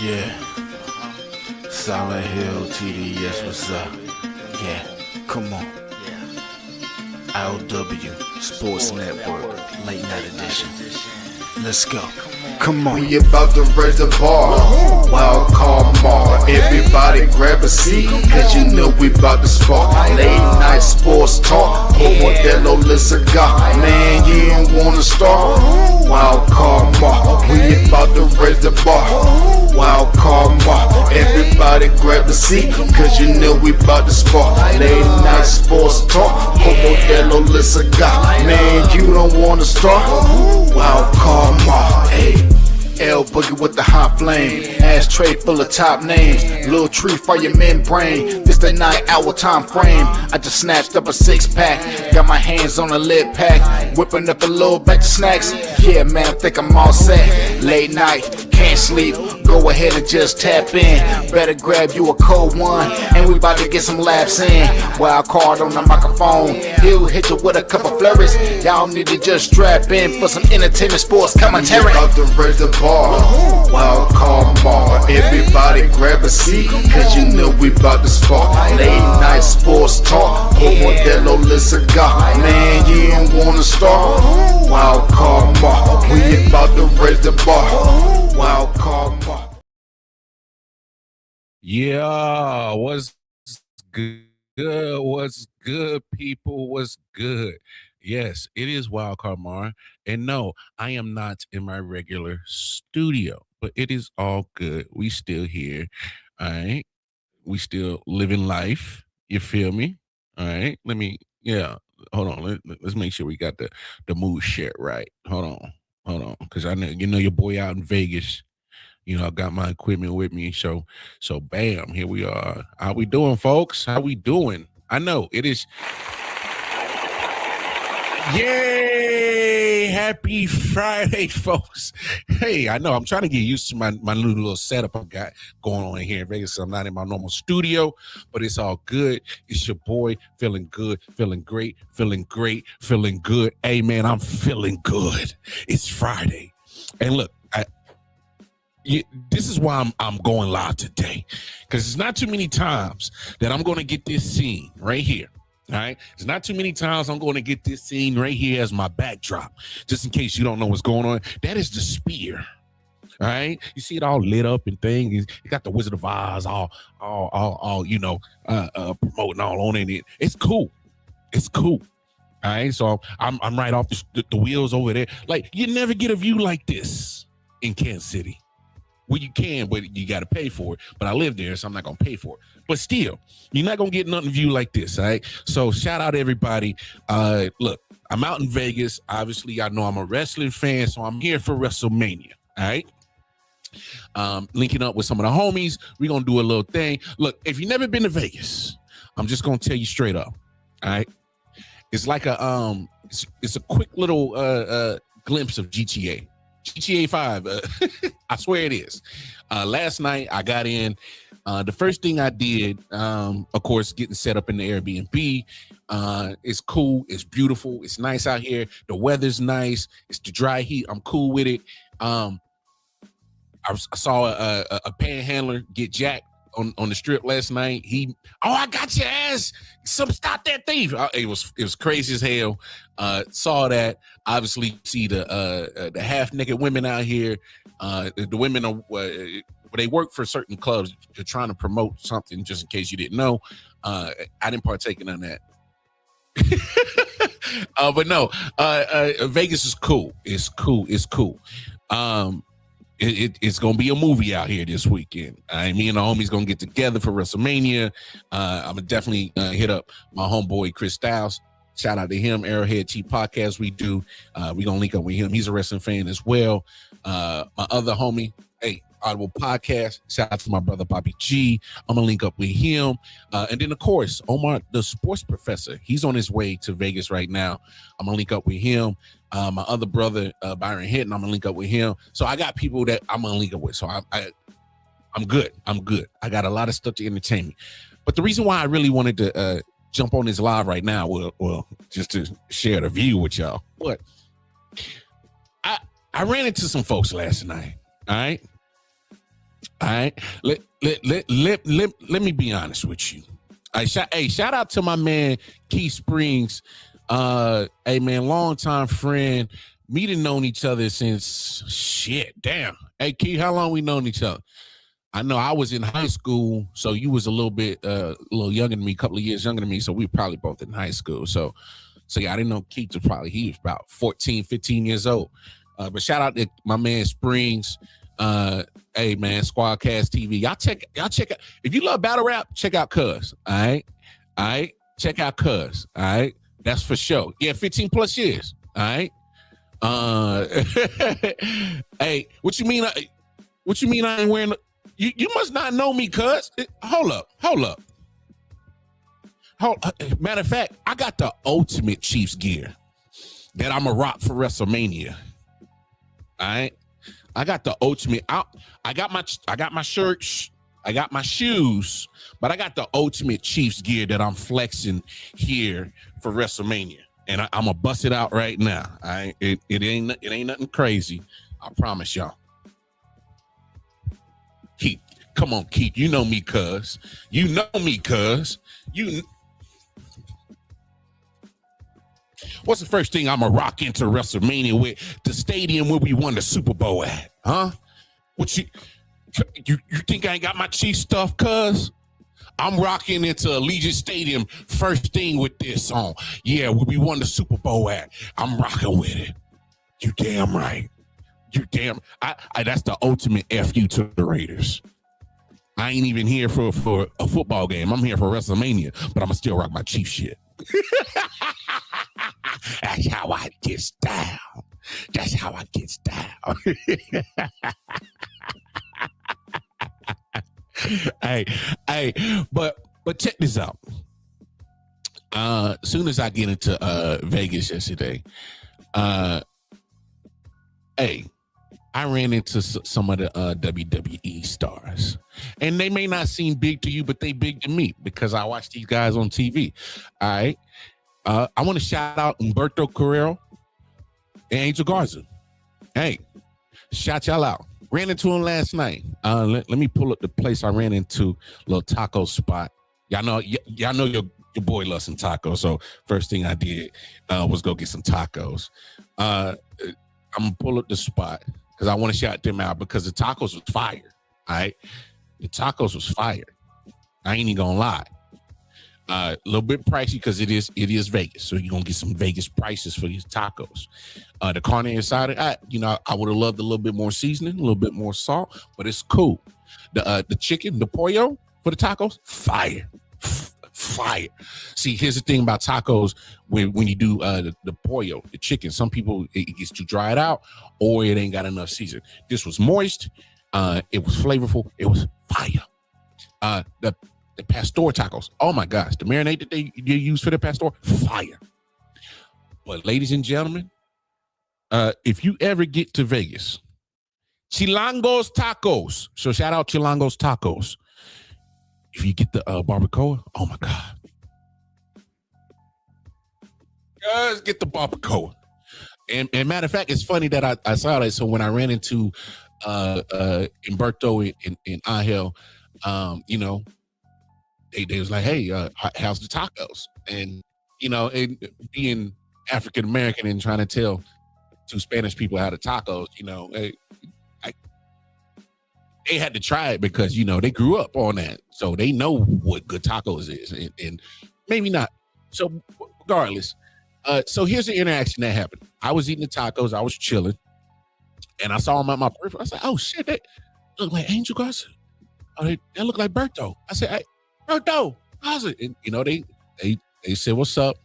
Yeah, Silent Hill TDS, what's up? Yeah, come on. I.O.W. Sports Network, late night edition. Let's go. Come on. We about to raise the bar. Wild card mar. Everybody grab a seat, cause you know we about to spark. Late night sports talk. Modelo Le Cigar. Man, you don't wanna start. Wild card mar. We about to raise the bar. Wild card mar. Everybody grab a seat, cause you know we about to spark. Late night sports talk. Modelo Le Cigar. Man, you don't wanna start. Wild card mar. Hey. L Boogie with the hot flame, ashtray full of top names, little tree for your membrane. This the 9-hour time frame. I just snatched up a 6-pack, got my hands on a lid pack, whipping up a little batch of snacks. Yeah, man, I think I'm all set. Late night, can't sleep. Go ahead and just tap in. Better grab you a cold one, and we about to get some laps in. Wild card on the microphone, he'll hit you with a couple flurries. Y'all need to just strap in for some entertainment sports commentary. About to raise the bar. Wild card bar. Everybody grab a seat, cause you know we about to spark. Late night sports talk. Modelo Le Cigar. Man, you don't wanna start. Wild card bar. We about to raise the bar. Wild card bar. Yeah, what's good? What's good, people? What's good? Yes, it is Wildcard Mar, and no, I am not in my regular studio, but it is all good. We still here, all right? We still living life. You feel me? All right. Hold on. Let's make sure we got the mood shit right. Hold on, because I know your boy out in Vegas. I got my equipment with me. So bam, here we are. How we doing, folks? How we doing? I know it is. Yay! Happy Friday, folks. Hey, I know I'm trying to get used to my new little setup I got going on here in Vegas. I'm not in my normal studio, but it's all good. It's your boy feeling good, feeling great, feeling good. Hey, man, I'm feeling good. It's Friday. And look, this is why I'm going live today, because it's not too many times that I'm going to get this scene right here. All right, it's not too many times I'm going to get this scene right here as my backdrop, just in case you don't know what's going on. That is the spear. All right, you see it all lit up and things. You got the Wizard of Oz all promoting all on it. It's cool. It's cool. All right, so I'm right off the wheels over there. Like, you never get a view like this in Kansas City. Well, you can, but you got to pay for it. But I live there, so I'm not going to pay for it. But still, you're not going to get nothing view like this, all right? So shout out everybody. Look, I'm out in Vegas. Obviously, I know I'm a wrestling fan, so I'm here for WrestleMania, all right? Linking up with some of the homies. We're going to do a little thing. Look, if you've never been to Vegas, I'm just going to tell you straight up, all right? It's like it's a quick little glimpse of GTA 5. I swear it is. Last night I got in. The first thing I did, of course, getting set up in the Airbnb. It's cool. It's beautiful. It's nice out here. The weather's nice. It's the dry heat. I'm cool with it. I saw a panhandler get jacked on the strip last night. I got your ass. Stop that thief. It was crazy as hell. Saw that. Obviously, see the half naked women out here. The women are they work for certain clubs. They're trying to promote something. Just in case you didn't know, I didn't partake in that. But no, Vegas is cool. It's cool. It's gonna be a movie out here this weekend. Me and the homies gonna get together for WrestleMania. I'm gonna definitely hit up my homeboy Chris Styles. Shout out to him, Arrowhead T Podcast. We gonna link up with him. He's a wrestling fan as well. My other homie, I.O.W Podcast. Shout out to my brother Bobby G. I'm gonna link up with him. And then of course, Omar, the sports professor. He's on his way to Vegas right now. I'm gonna link up with him. My other brother, Byron Hinton, I'm gonna link up with him. So I got people that I'm gonna link up with. So I'm good. I got a lot of stuff to entertain me. But the reason why I really wanted to jump on this live right now, well, just to share the view with y'all. But I ran into some folks last night. All right. All right. Let me be honest with you. Shout out to my man Keith Springs. Hey man, longtime friend. We done known each other since shit. Damn. Hey Keith, how long we known each other? I know I was in high school, so you was a little younger than me, a couple of years younger than me. So we probably both in high school. So yeah, I didn't know Keith was he was about 14, 15 years old. But shout out to my man Springs. Hey man, Squadcast TV. Y'all check out. If you love battle rap, check out Cuz. All right. Check out Cuz. All right. That's for sure. Yeah, 15 plus years. All right. Hey, what you mean? What you mean I ain't wearing? You must not know me, Cuz. Hold up. Matter of fact, I got the ultimate Chiefs gear that I'm a rock for WrestleMania. All right. I got the ultimate. I got my shirts. I got my shoes, but I got the ultimate Chiefs gear that I'm flexing here for WrestleMania, and I'm gonna bust it out right now. It ain't nothing crazy. I promise y'all. Keith, come on, Keith. You know me, Cuz. You know me, Cuz. What's the first thing I'm gonna rock into WrestleMania with? The stadium where we won the Super Bowl at, huh? What you think I ain't got my Chiefs stuff, Cuz? I'm rocking into Allegiant Stadium first thing with this on. Yeah, where we won the Super Bowl at. I'm rocking with it. You damn right. That's the ultimate FU to the Raiders. I ain't even here for a football game. I'm here for WrestleMania, but I'm gonna still rock my Chiefs shit. That's how I get down. Hey, but check this out. As soon as I get into Vegas yesterday, I ran into some of the WWE stars, and they may not seem big to you, but they big to me because I watch these guys on TV. All right. I want to shout out Humberto Carrero and Angel Garza. Hey, shout y'all out. Ran into him last night. Let me pull up the place I ran into, little taco spot. Y'all know your boy loves some tacos. So first thing I did was go get some tacos. I'm gonna pull up the spot because I want to shout them out because the tacos was fire. All right, the tacos was fire. I ain't even gonna lie. A little bit pricey because it is Vegas, so you're gonna get some Vegas prices for these tacos. The carne asada, I would have loved a little bit more seasoning, a little bit more salt, but it's cool. The chicken, the pollo for the tacos, fire. See, here's the thing about tacos: when you do the pollo, the chicken, some people it gets too dried out or it ain't got enough seasoning. This was moist, it was flavorful, it was fire. The pastor tacos, oh my gosh, the marinade that they use for the pastor, fire. But ladies and gentlemen, if you ever get to Vegas, Chilango's Tacos. So shout out Chilango's Tacos. If you get the barbacoa, oh my God. Guys, get the barbacoa. And matter of fact, it's funny that I saw that. So when I ran into Humberto and Angel, they was like, hey, how's the tacos? And, and being African American and trying to tell two Spanish people how to tacos, they had to try it because, they grew up on that. So they know what good tacos is and maybe not. So regardless, so here's the interaction that happened. I was eating the tacos. I was chilling. And I saw them at my peripheral. I said, oh, shit, they look like Angel Garza. Oh, they look like Berto. I said, hey, Berto, how's it? And, they said, what's up?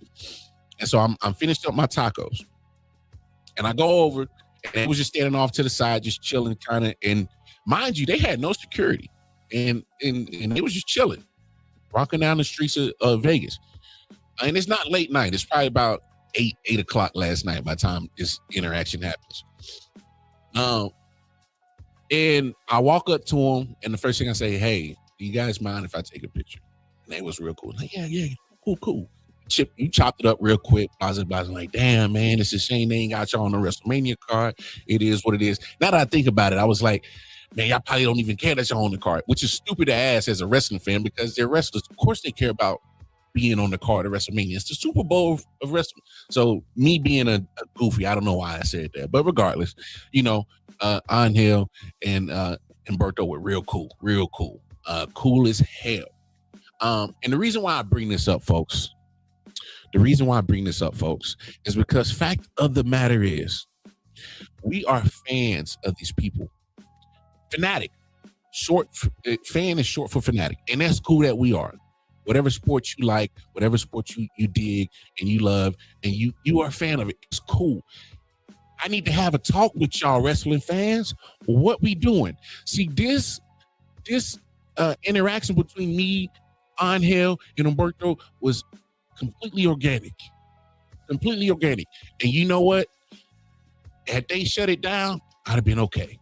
And so I'm finished up my tacos. And I go over, and they was just standing off to the side, just chilling, kind of. And mind you, they had no security. And they was just chilling, walking down the streets of Vegas. And it's not late night. It's probably about 8 o'clock last night by the time this interaction happens. And I walk up to them, and the first thing I say, hey, do you guys mind if I take a picture? And they was real cool. Like, yeah, cool. Chip, you chopped it up real quick. I was like, damn, man, it's a shame they ain't got y'all on the WrestleMania card. It is what it is. Now that I think about it, I was like, man, y'all probably don't even care that you're on the card, which is stupid to ask as a wrestling fan because they're wrestlers. Of course they care about being on the card of WrestleMania. It's the Super Bowl of wrestling. So me being a goofy, I don't know why I said that, but regardless, you know, Angel and Berto were real cool, cool as hell. And the reason why I bring this up, folks, is because fact of the matter is, we are fans of these people. Fanatic, fan is short for fanatic, and that's cool that we are. Whatever sport you like, whatever sport you dig and you love, and you are a fan of it, it's cool. I need to have a talk with y'all wrestling fans. What we doing? See, this interaction between me, Angel, and Humberto was completely organic. And you know what? Had they shut it down, I'd have been okay.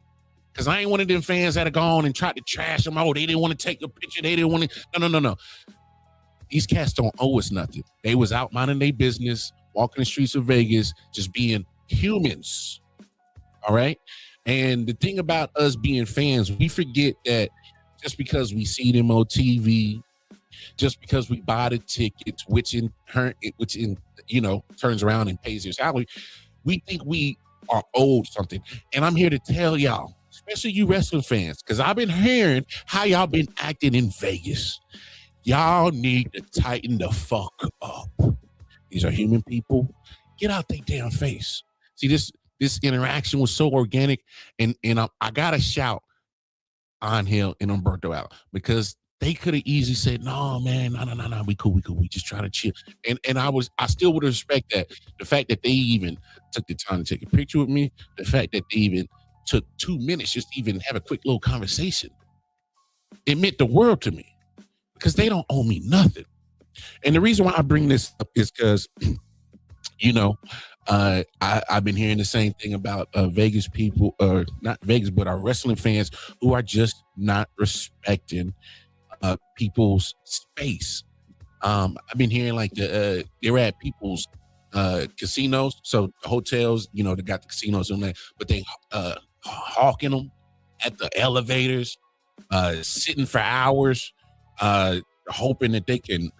Because I ain't one of them fans that have gone and tried to trash them. Oh, they didn't want to take a picture. They didn't want to. No. These cats don't owe us nothing. They was out minding their business, walking the streets of Vegas, just being humans. All right? And the thing about us being fans, we forget that just because we see them on TV, just because we buy the tickets, which in turns around and pays their salary, we think we are owed something. And I'm here to tell y'all, especially you wrestling fans, because I've been hearing how y'all been acting in Vegas. Y'all need to tighten the fuck up. These are human people. Get out their damn face. See, this interaction was so organic, and I gotta shout Angel and Humberto out because they could have easily said, no, man, no, we cool. We just try to chill. And I still would respect that. The fact that they even took the time to take a picture with me, the fact that they even took 2 minutes just to even have a quick little conversation, it meant the world to me because they don't owe me nothing. And the reason why I bring this up is because, I've been hearing the same thing about Vegas people, or not Vegas, but our wrestling fans who are just not respecting people's space. I've been hearing like they're at people's casinos, so hotels, they got the casinos on there, but they hawking them at the elevators, sitting for hours, hoping that they can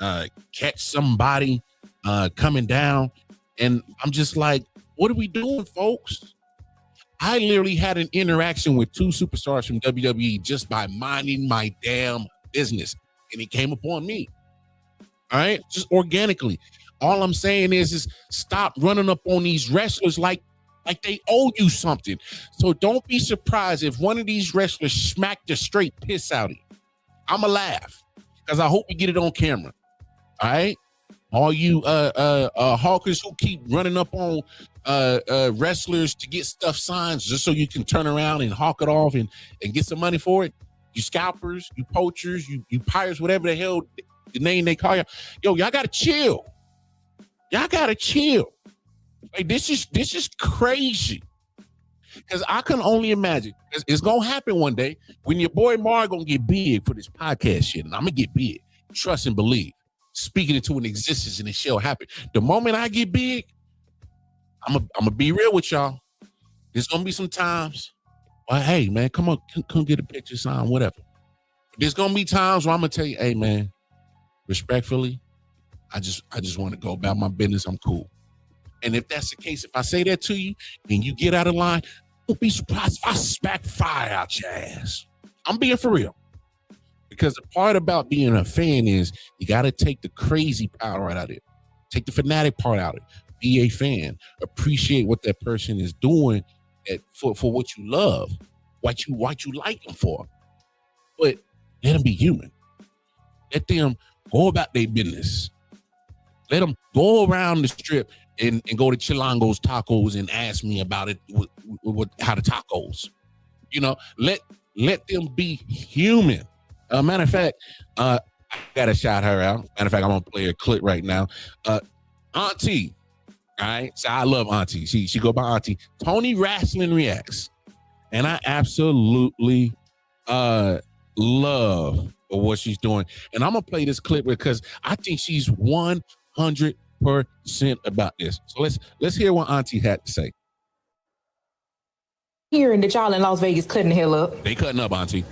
catch somebody coming down. And I'm just like, what are we doing, folks? I literally had an interaction with 2 superstars from WWE just by minding my damn business, and it came upon me. All right, just organically. All I'm saying is stop running up on these wrestlers like they owe you something. So don't be surprised if one of these wrestlers smack the straight piss out of you. I'ma laugh because I hope we get it on camera. All right, all you hawkers who keep running up on wrestlers to get stuff signed just so you can turn around and hawk it off and get some money for it. You scalpers, you poachers, you pirates, whatever the hell the name they call you. Yo, y'all gotta chill. Like this is crazy. Because I can only imagine it's gonna happen one day when your boy Mar gonna get big for this podcast shit, and I'm gonna get big. Trust and believe. Speaking into an existence, and it shall happen. The moment I get big, I'm gonna be real with y'all. There's gonna be some times. Well, hey man, come on, come get a picture signed, whatever. There's gonna be times where I'm gonna tell you, hey man, respectfully, I just want to go about my business. I'm cool. And if that's the case, if I say that to you and you get out of line, don't be surprised if I smack fire out your ass. I'm being for real. Because the part about being a fan is you got to take the crazy part right out of it. Take the fanatic part out of it. Be a fan. Appreciate what that person is doing for what you love, what you like them for. But let them be human. Let them go about their business. Let them go around the strip and go to Chilango's Tacos and ask me about it, how the tacos. Let them be human. Matter of fact, I gotta shout her out. Matter of fact, I'm gonna play a clip right now. Auntie, all right. So I love Auntie. She go by Auntie. Tony Wrestling Reacts, and I absolutely love what she's doing. And I'm gonna play this clip because I think she's 100% about this. So let's hear what Auntie had to say. Hearing that y'all in Las Vegas cutting the hell up. They cutting up, Auntie.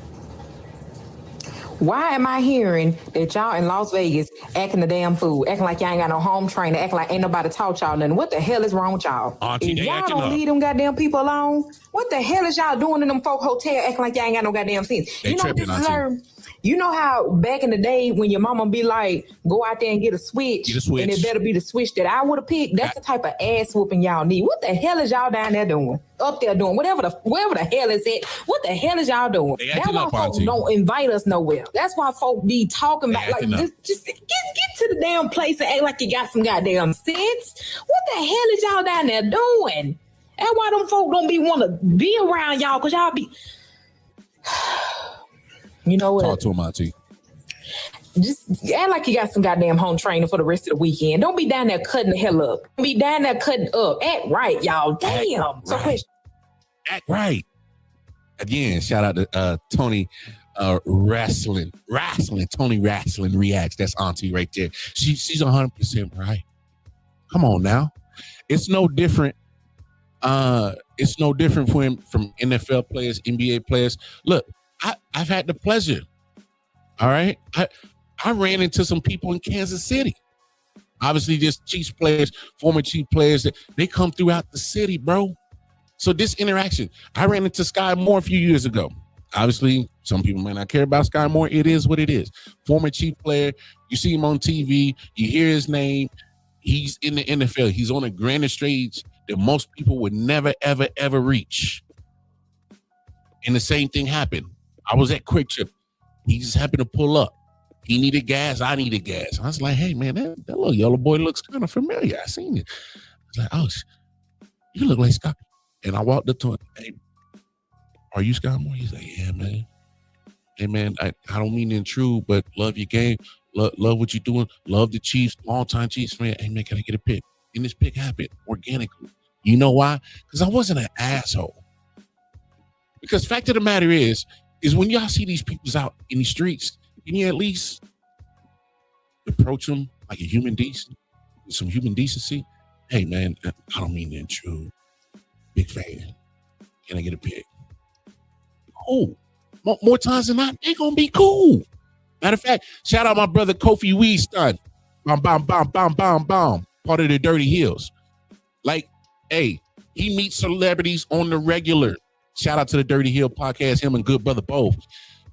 Why am I hearing that y'all in Las Vegas acting the damn fool, acting like y'all ain't got no home trainer, acting like ain't nobody taught y'all nothing? What the hell is wrong with y'all? Auntie, if they y'all acting don't up. leave them goddamn people alone, what the hell is y'all doing in them folk hotel acting like y'all ain't got no goddamn sense? They you know tripping, what this Auntie. is? You know how back in the day when your mama be like, go out there and get a switch, and it better be the switch that I would have picked? That's the type of ass whooping y'all need. What the hell is y'all down there doing? Up there doing wherever the hell is it? What the hell is y'all doing? That's why folks don't invite us nowhere. That's why folk be talking about like just get to the damn place and act like you got some goddamn sense. What the hell is y'all down there doing? That's why them folk don't be want to be around y'all, because y'all be. You know what? Talk to him, Auntie. Just act like you got some goddamn home training for the rest of the weekend. Don't be down there cutting the hell up. Don't be down there cutting up. Act right, y'all. Damn. Act right. Act right. Again, shout out to Tony Wrestling. Tony Wrestling Reacts. That's Auntie right there. She's 100% right. Come on now. It's no different. It's no different from NFL players, NBA players. Look, I've had the pleasure. All right. I ran into some people in Kansas City. Obviously, just Chiefs players, former Chiefs players, they come throughout the city, bro. So this interaction, I ran into Sky Moore a few years ago. Obviously, some people may not care about Sky Moore. It is what it is. Former Chief player. You see him on TV. You hear his name. He's in the NFL. He's on a grander stage that most people would never, ever, ever reach. And the same thing happened. I was at Quick Trip. He just happened to pull up. He needed gas. I needed gas. I was like, hey, man, that little yellow boy looks kind of familiar. I seen it. I was like, oh, you look like Scott. And I walked up to him. Hey, are you Scott Moore? He's like, yeah, man. Hey, man, I don't mean to intrude, but love your game. Love what you're doing. Love the Chiefs. Long-time Chiefs fan. Hey, man, can I get a pic? And this pic happened organically. You know why? Because I wasn't an asshole. Because fact of the matter is when y'all see these people out in the streets, can you at least approach them like a human decent, with some human decency? Hey, man, I don't mean to intrude. Big fan. Can I get a pic? Cool. More times than not, they're going to be cool. Matter of fact, shout out my brother Kofi Weedstein. Part of the Dirty Hills. Like, hey, he meets celebrities on the regular. Shout out to the Dirty Hill podcast, him and Good Brother both,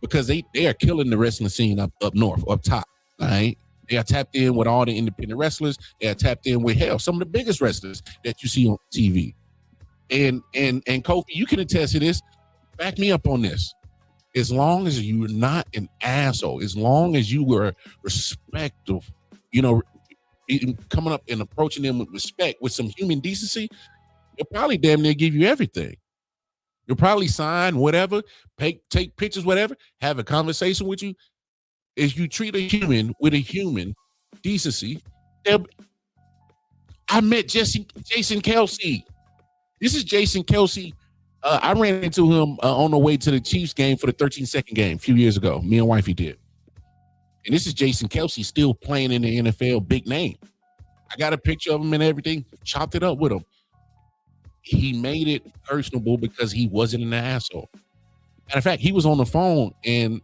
because they are killing the wrestling scene up north, up top. All right. They are tapped in with all the independent wrestlers. They are tapped in with some of the biggest wrestlers that you see on TV. And Kofi, you can attest to this. Back me up on this. As long as you're not an asshole, as long as you were respectful, coming up and approaching them with respect, with some human decency, they'll probably damn near give you everything. You'll probably sign whatever, take pictures, whatever, have a conversation with you. If you treat a human with a human decency, I met Jason Kelsey. This is Jason Kelsey. I ran into him on the way to the Chiefs game for the 13-second game a few years ago. Me and wifey did. And this is Jason Kelsey still playing in the NFL, big name. I got a picture of him and everything, chopped it up with him. He made it personable because he wasn't an asshole. Matter of fact, he was on the phone and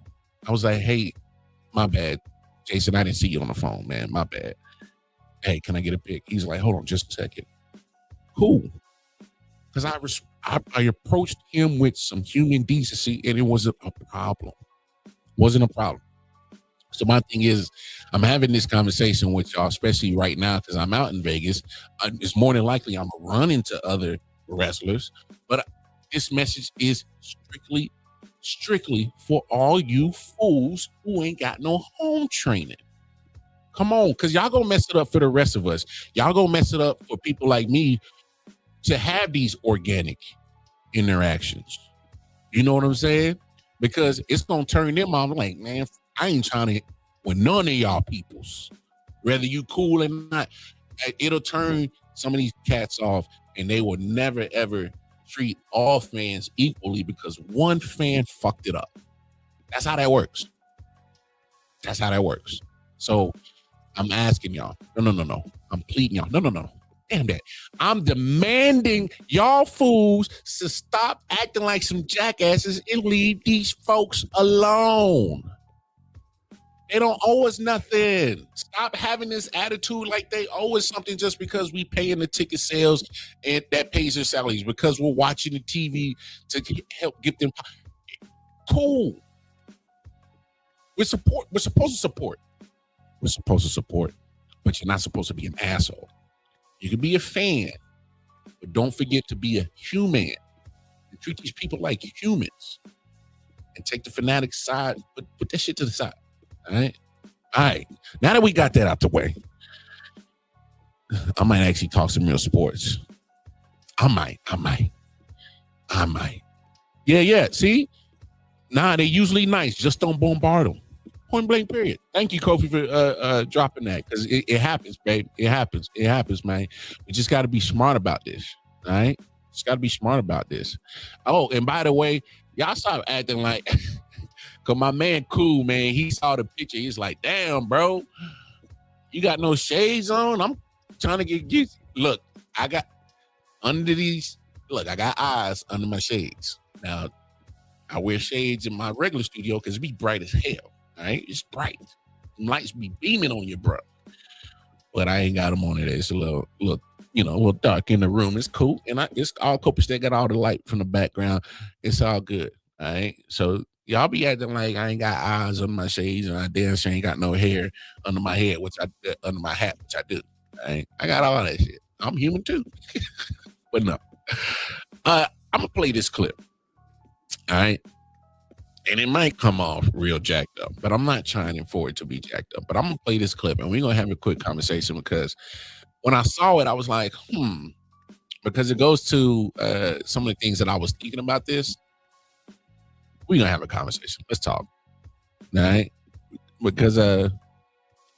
I was like, hey, my bad, Jason, I didn't see you on the phone, man. My bad. Hey, can I get a pic? He's like, hold on just a second. Cool. Because I approached him with some human decency and it wasn't a problem. Wasn't a problem. So my thing is, I'm having this conversation with y'all, especially right now, because I'm out in Vegas. It's more than likely I'm going to run into other wrestlers. But this message is strictly for all you fools who ain't got no home training. Come on, because y'all going to mess it up for the rest of us. Y'all going to mess it up for people like me to have these organic interactions. You know what I'm saying? Because it's going to turn them off like, man, I ain't trying to with none of y'all peoples. Whether you cool or not, it'll turn some of these cats off and they will never, ever treat all fans equally because one fan fucked it up. That's how that works. That's how that works. So I'm asking y'all. No. I'm pleading y'all. No. Damn that. I'm demanding y'all fools to stop acting like some jackasses and leave these folks alone. They don't owe us nothing. Stop having this attitude like they owe us something just because we paying the ticket sales and that pays their salaries, because we're watching the TV to help get them. Cool. We're supposed to support. We're supposed to support, but you're not supposed to be an asshole. You can be a fan, but don't forget to be a human and treat these people like humans and take the fanatic side, put that shit to the side. All right. Now that we got that out the way, I might actually talk some real sports. I might. Yeah. See? Nah, they're usually nice. Just don't bombard them. Point blank, period. Thank you, Kofi, for dropping that, because it happens, babe. It happens, man. We just got to be smart about this, all right? Just got to be smart about this. Oh, and by the way, y'all stop acting like, because my man Cool, man, he saw the picture. He's like, damn, bro, you got no shades on? I'm trying to get you. Look, I got eyes under my shades. Now, I wear shades in my regular studio because it be bright as hell. All right, it's bright. Lights be beaming on you, bro. But I ain't got them on it. It's a little dark in the room. It's cool, and it's all copacetic. Got all the light from the background. It's all good. All right. So y'all be acting like I ain't got eyes under my shades, and I damn sure ain't got no hair under my head, under my hat, which I do. All right. I got all that shit. I'm human too. But no. I'm gonna play this clip. All right. And it might come off real jacked up, but I'm not trying for it to be jacked up. But I'm going to play this clip, and we're going to have a quick conversation, because when I saw it, I was like, because it goes to some of the things that I was thinking about this. We're going to have a conversation. Let's talk. All right? Because AZ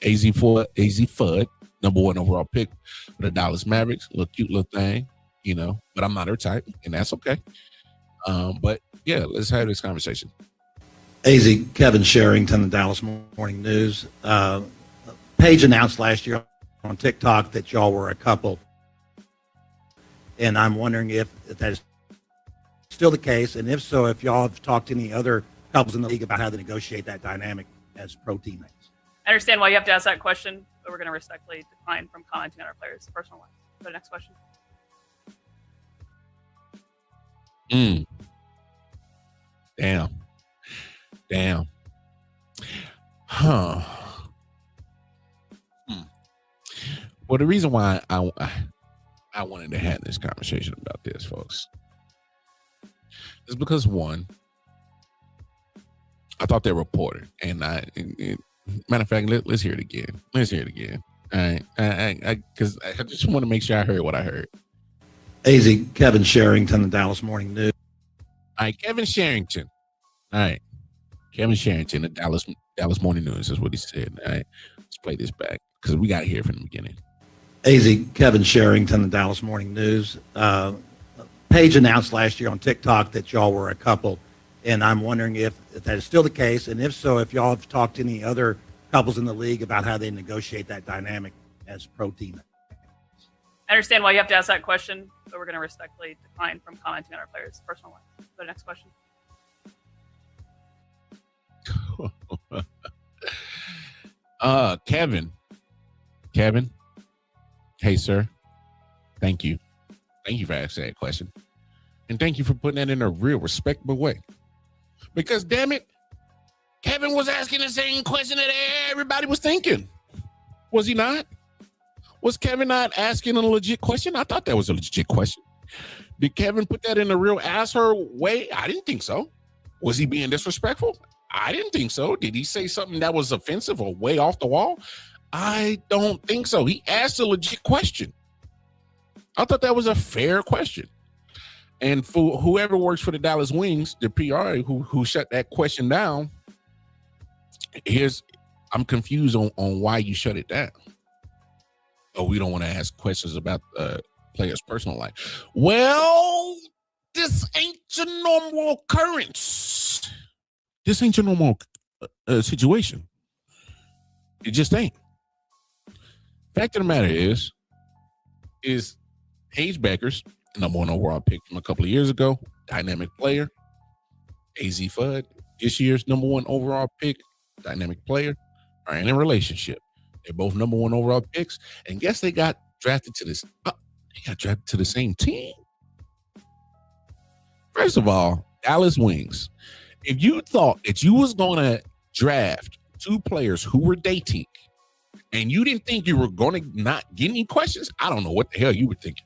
Fudd, number 1 overall pick for the Dallas Mavericks, little cute little thing, but I'm not her type, and that's okay. But yeah, let's have this conversation. AZ, Kevin Sherrington, the Dallas Morning News. Paige announced last year on TikTok that y'all were a couple. And I'm wondering if that is still the case. And if so, if y'all have talked to any other couples in the league about how to negotiate that dynamic as pro teammates. I understand why you have to ask that question, but we're going to respectfully decline from commenting on our players' personal lives. Go to the next question. Damn. Huh. Well, the reason why I wanted to have this conversation about this, folks, is because, one, I thought they reported, and matter of fact, let's hear it again. All right, because I just want to make sure I heard what I heard. AZ, Kevin Sherrington, the Dallas Morning News. All right, Kevin Sherrington. All right. Kevin Sherrington, the Dallas Morning News is what he said. All right. Let's play this back, because we got to hear from the beginning. AZ, Kevin Sherrington, the Dallas Morning News. Paige announced last year on TikTok that y'all were a couple. And I'm wondering if that is still the case. And if so, if y'all have talked to any other couples in the league about how they negotiate that dynamic as pro teammates. I understand why you have to ask that question, but we're going to respectfully decline from commenting on our players' personal lives. Go to the next question. Kevin. Hey, sir. Thank you for asking that question. And thank you for putting that in a real respectable way. Because, damn it, Kevin was asking the same question that everybody was thinking. Was he not? Was Kevin not asking a legit question? I thought that was a legit question. Did Kevin put that in a real asshole way? I didn't think so. Was he being disrespectful? I didn't think so. Did he say something that was offensive or way off the wall? I don't think so. He asked a legit question. I thought that was a fair question. And for whoever works for the Dallas Wings, the PR who shut that question down, I'm confused on why you shut it down. Oh, we don't want to ask questions about players' personal life. Well, this ain't your normal occurrence. This ain't your normal situation. It just ain't. Fact of the matter is, is Paige Beckers, number 1 overall pick from a couple of years ago, dynamic player. AZ Fudd, this year's number 1 overall pick, dynamic player, are in a relationship. They're both number 1 overall picks, and guess they got drafted to this. They got drafted to the same team. First of all, Dallas Wings. If you thought that you was going to draft 2 players who were dating, and you didn't think you were going to not get any questions, I don't know what the hell you were thinking.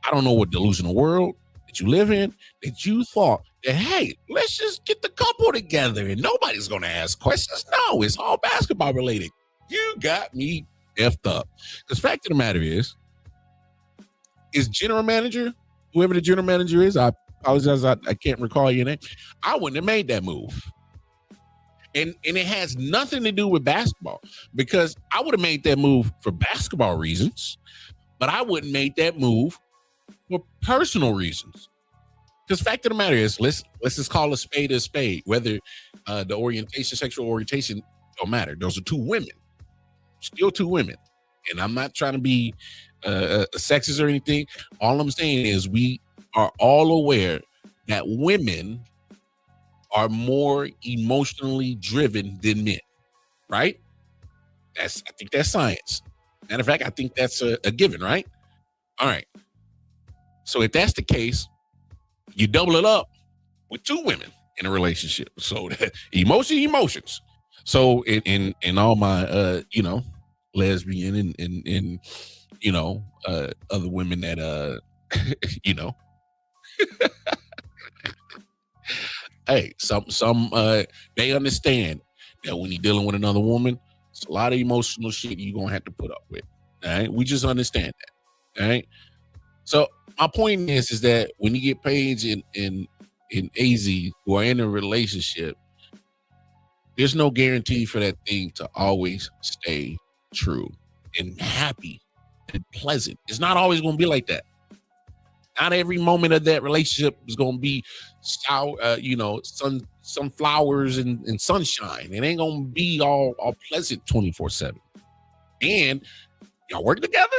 I don't know what delusional world that you live in, that you thought that, hey, let's just get the couple together and nobody's going to ask questions. No, it's all basketball related. You got me effed up. Because fact of the matter is general manager, whoever the general manager is, I apologize, I can't recall your name. I wouldn't have made that move. And it has nothing to do with basketball, because I would have made that move for basketball reasons, but I wouldn't make that move for personal reasons. Because fact of the matter is, let's just call a spade, whether the orientation, sexual orientation, don't matter. Those are 2 women, still 2 women. And I'm not trying to be sexist or anything. All I'm saying is we are all aware that women are more emotionally driven than men, right? I think that's science. Matter of fact, I think that's a given, right? All right. So if that's the case, you double it up with 2 women in a relationship. So that emotions. So in all my lesbian and other women that hey, some they understand that when you're dealing with another woman, it's a lot of emotional shit you're gonna have to put up with. All right, we just understand that. All right. So my point is that when you get Paige in AZ who are in a relationship, there's no guarantee for that thing to always stay true and happy and pleasant. It's not always going to be like that. Not every moment of that relationship is going to be sunflowers and sunshine. It ain't going to be all pleasant 24/7. And y'all work together,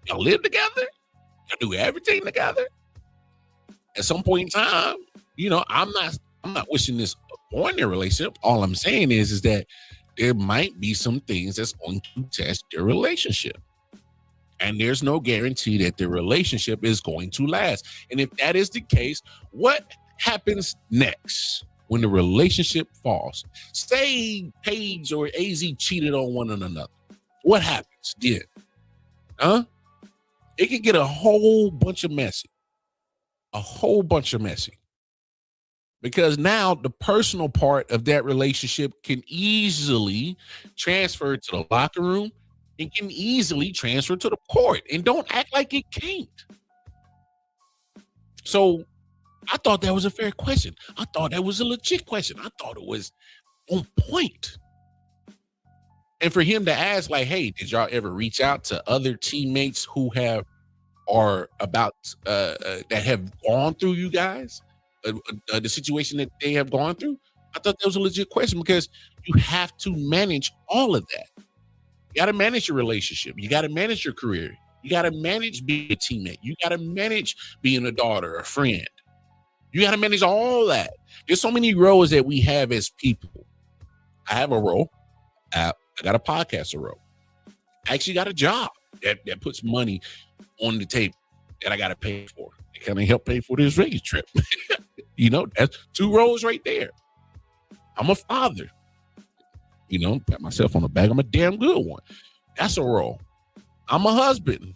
y'all live together, y'all do everything together. At some point in time, I'm not wishing this upon their relationship. All I'm saying is that there might be some things that's going to test their relationship. And there's no guarantee that the relationship is going to last. And if that is the case, what happens next when the relationship falls? Say Paige or AZ cheated on one another. What happens then? It can get a whole bunch of messy. Because now the personal part of that relationship can easily transfer to the locker room and can easily transfer to the court. And don't act like it can't. So I thought that was a fair question. I thought that was a legit question. I thought it was on point. And for him to ask, like, hey, did y'all ever reach out to other teammates who that have gone through you guys? The situation that they have gone through? I thought that was a legit question, because you have to manage all of that. You got to manage your relationship. You got to manage your career. You got to manage being a teammate. You got to manage being a daughter, a friend. You got to manage all that. There's so many roles that we have as people. I have a role. I got a podcaster role. I actually got a job that puts money on the table that I got to pay for. It kind of help pay for this Vegas trip. That's 2 roles right there. I'm a father. Pat myself on the back. I'm a damn good one. That's a role. I'm a husband.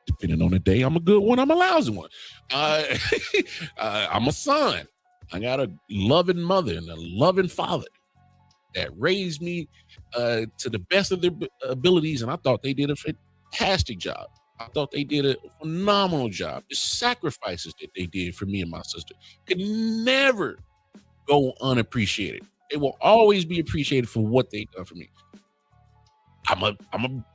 Depending on the day, I'm a good one. I'm a lousy one. I'm a son. I got a loving mother and a loving father that raised me to the best of their abilities. And I thought they did a fantastic job. I thought they did a phenomenal job. The sacrifices that they did for me and my sister could never go unappreciated. They will always be appreciated for what they done for me. I'm a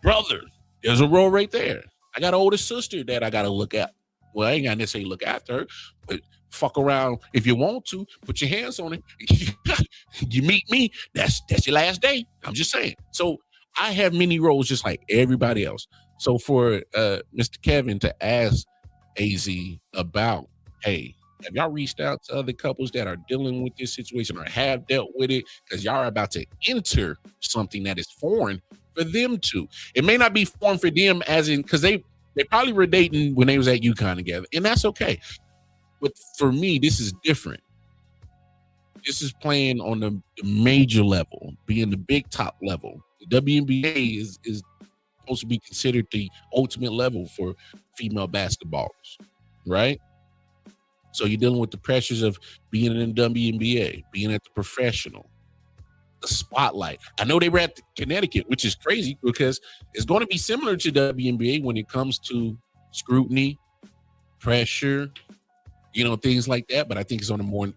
brother. There's a role right there. I got an older sister that I got to look at. Well, I ain't got to necessarily look after her, but fuck around if you want to. Put your hands on it. You meet me, that's your last day. I'm just saying. So I have many roles just like everybody else. So for Mr. Kevin to ask AZ about, hey, have y'all reached out to other couples that are dealing with this situation or have dealt with it? Because y'all are about to enter something that is foreign for them too. It may not be foreign for them as in, because they probably were dating when they was at UConn together, and that's okay. But for me, this is different. This is playing on the major level, being the big top level. The WNBA is supposed to be considered the ultimate level for female basketballers, right? So you're dealing with the pressures of being in the WNBA, being at the professional, the spotlight. I know they were at Connecticut, which is crazy because it's going to be similar to WNBA when it comes to scrutiny, pressure, things like that. But I think it's on a more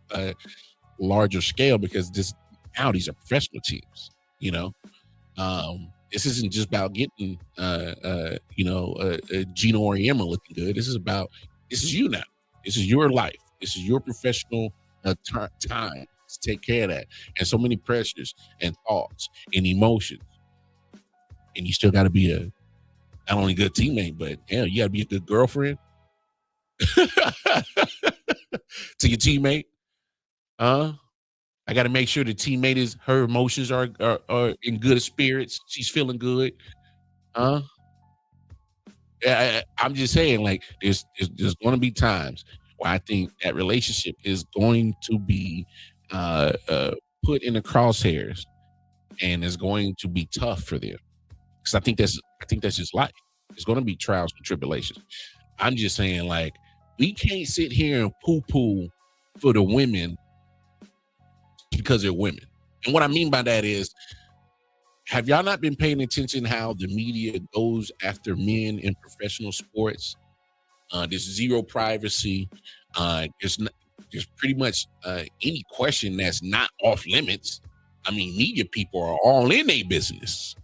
larger scale because now these are professional teams. This isn't just about getting Gino Auriemma looking good. This is you now. This is your life. This is your professional time to take care of that. And so many pressures and thoughts and emotions. And you still got to be not only a good teammate, but you got to be a good girlfriend to your teammate. I got to make sure the teammate her emotions are in good spirits. She's feeling good. I'm just saying, like, there's going to be times where I think that relationship is going to be put in the crosshairs, and it's going to be tough for them. Because I think that's just life. There's going to be trials and tribulations. I'm just saying, like, we can't sit here and poo-poo for the women because they're women. And what I mean by that is, have y'all not been paying attention how the media goes after men in professional sports? There's zero privacy. There's pretty much any question that's not off limits. I mean, media people are all in their business.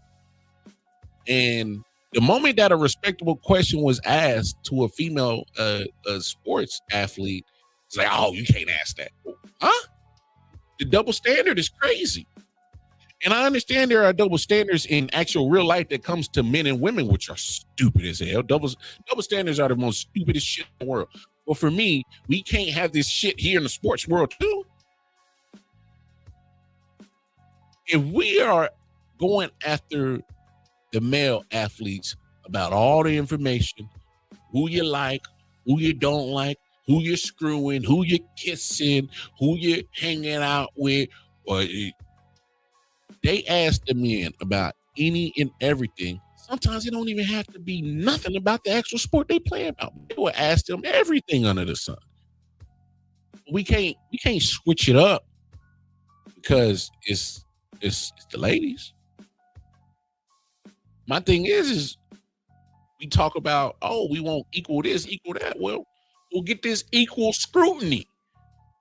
And the moment that a respectable question was asked to a female sports athlete, it's like, oh, you can't ask that. Huh? The double standard is crazy. And I understand there are double standards in actual real life that comes to men and women, which are stupid as hell. Double standards are the most stupidest shit in the world. Well, for me, we can't have this shit here in the sports world too. If we are going after the male athletes about all the information, who you like, who you don't like, who you're screwing, who you're kissing, who you're hanging out with, or they ask the men about any and everything. Sometimes it don't even have to be nothing about the actual sport they play about. They will ask them everything under the sun. We can't switch it up because it's the ladies. My thing is we talk about, oh, we want equal this, equal that. Well, we'll get this equal scrutiny.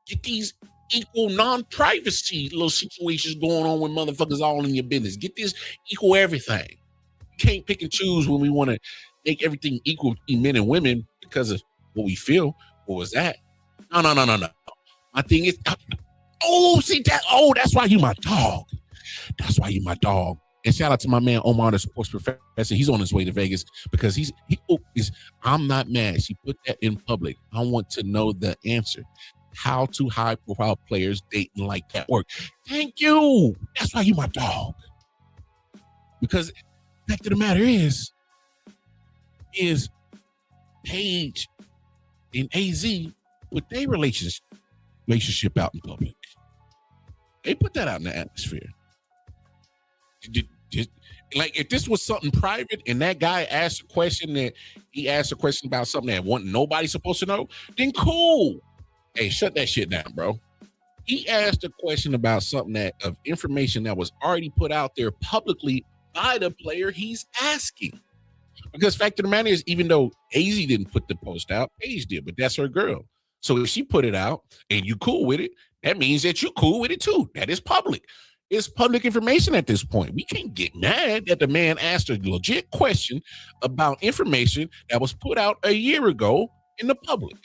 Get these equal non-privacy little situations going on with motherfuckers all in your business. Get this equal everything. You can't pick and choose when we want to make everything equal between men and women because of what we feel. What was that? No. My thing is, that's why you my dog. That's why you my dog. And shout out to my man Omar, the sports professor. He's on his way to Vegas because I'm not mad. She put that in public. I want to know the answer. How to high profile players dating like that work. Thank you. That's why you my dog. Because the fact of the matter is Paige and AZ put their relationship out in public. They put that out in the atmosphere. Like, if this was something private and that guy asked a question about something that nobody's supposed to know, then cool. Hey, shut that shit down, bro. He asked a question about something of information that was already put out there publicly by the player he's asking. Because fact of the matter is, even though AZ didn't put the post out, Paige did, but that's her girl. So if she put it out and you cool with it, that means that you cool with it too. That is public. It's public information at this point. We can't get mad that the man asked a legit question about information that was put out a year ago in the public.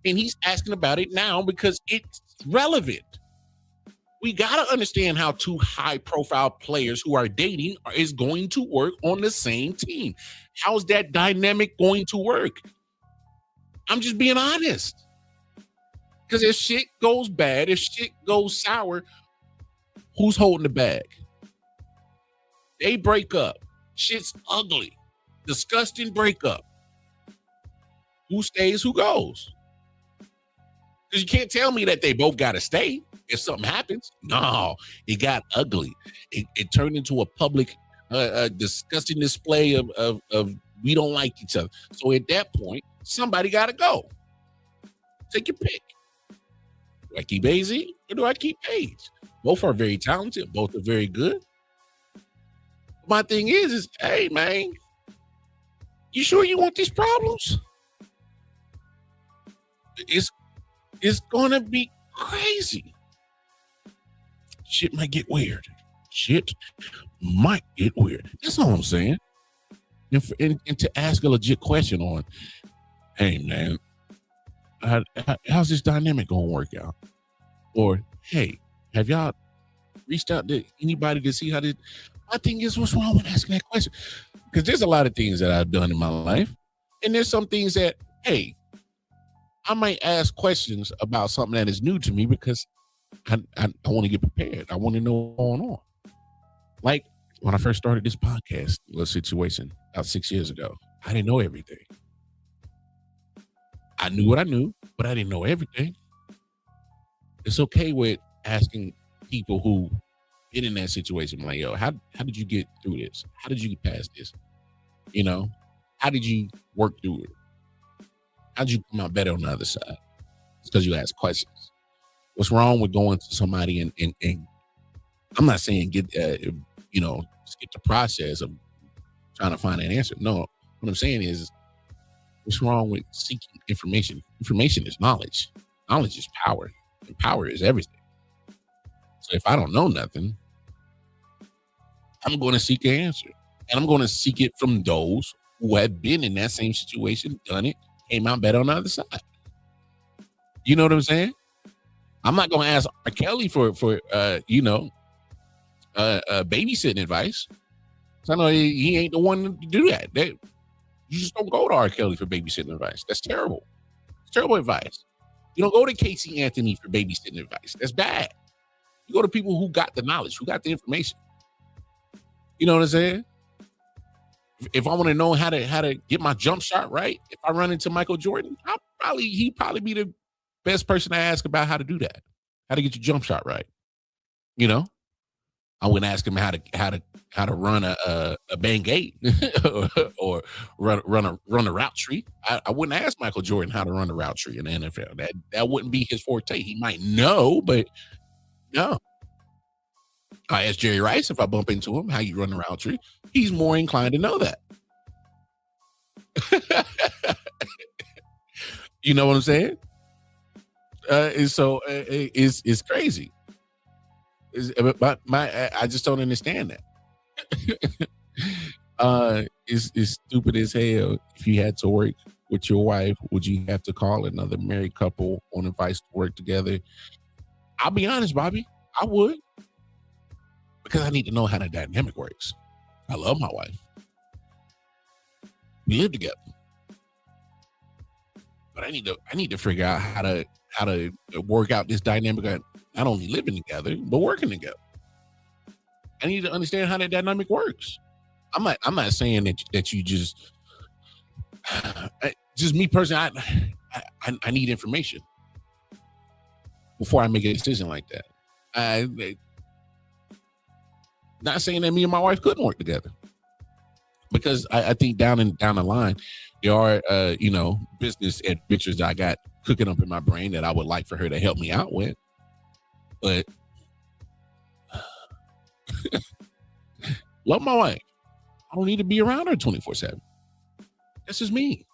And he's asking about it now because it's relevant. We got to understand how two high-profile players who are dating is going to work on the same team. How's that dynamic going to work? I'm just being honest. Because if shit goes bad, if shit goes sour, who's holding the bag? They break up. Shit's ugly. Disgusting breakup. Who stays, who goes? Because you can't tell me that they both got to stay if something happens. No, it got ugly. It turned into a public, disgusting display of we don't like each other. So at that point, somebody got to go. Take your pick. Do I keep AZ or do I keep Paige? Both are very talented. Both are very good. My thing is, hey, man, you sure you want these problems? It's going to be crazy. Shit might get weird. Shit might get weird. That's all I'm saying. And to ask a legit question on, hey, man, how's this dynamic going to work out? Or, hey, have y'all reached out to anybody to see how this? My thing is, what's wrong with asking that question? Because there's a lot of things that I've done in my life. And there's some things that, hey, I might ask questions about something that is new to me because I want to get prepared. I want to know what's going on. Like when I first started this podcast, little situation about 6 years ago, I didn't know everything. I knew what I knew, but I didn't know everything. It's okay with asking people who get in that situation, like, yo, how did you get through this? How did you get past this? You know, how did you work through it? How did you come out better on the other side? It's because you ask questions. What's wrong with going to somebody and I'm not saying get skip the process of trying to find an answer. No, what I'm saying is, what's wrong with seeking information? Information is knowledge. Knowledge is power, and power is everything. So if I don't know nothing, I'm going to seek an answer. And I'm going to seek it from those who have been in that same situation, done it, came out better on the other side. You know what I'm saying? I'm not going to ask R. Kelly for babysitting advice. So I know he ain't the one to do that. You just don't go to R. Kelly for babysitting advice. That's terrible. It's terrible advice. You don't go to Casey Anthony for babysitting advice. That's bad. You go to people who got the knowledge, who got the information. You know what I'm saying? If I want to know how to get my jump shot right, if I run into Michael Jordan, he'd probably be the best person to ask about how to do that, how to get your jump shot right. You know, I wouldn't ask him how to run a bang gate or run a route tree. I wouldn't ask Michael Jordan how to run a route tree in the NFL. That wouldn't be his forte. He might know, but no. I ask Jerry Rice if I bump into him how you run a route tree. He's more inclined to know that. You know what I'm saying? And so it's crazy. I just don't understand that. It's stupid as hell. If you had to work with your wife, would you have to call another married couple on advice to work together? I'll be honest, Bobby, I would. Because I need to know how the dynamic works. I love my wife. We live together. But I need to figure out how to work out this dynamic of not only living together, but working together. I need to understand how that dynamic works. I'm not saying that you just me personally, I need information before I make a decision like that. Not saying that me and my wife couldn't work together, because I think down the line there are business adventures that I got cooking up in my brain that I would like for her to help me out with. But love my wife. I don't need to be around her 24/7. That's just me.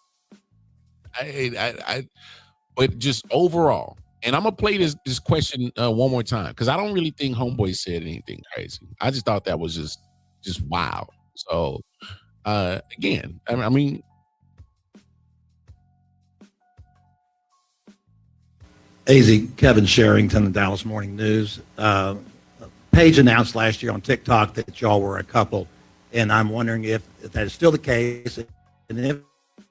But just overall. And I'm gonna play this question one more time, because I don't really think Homeboy said anything crazy. I just thought that was just wow. So again, I mean, AZ, Kevin Sherrington, the Dallas Morning News. Paige announced last year on TikTok that y'all were a couple, and I'm wondering if that is still the case, and if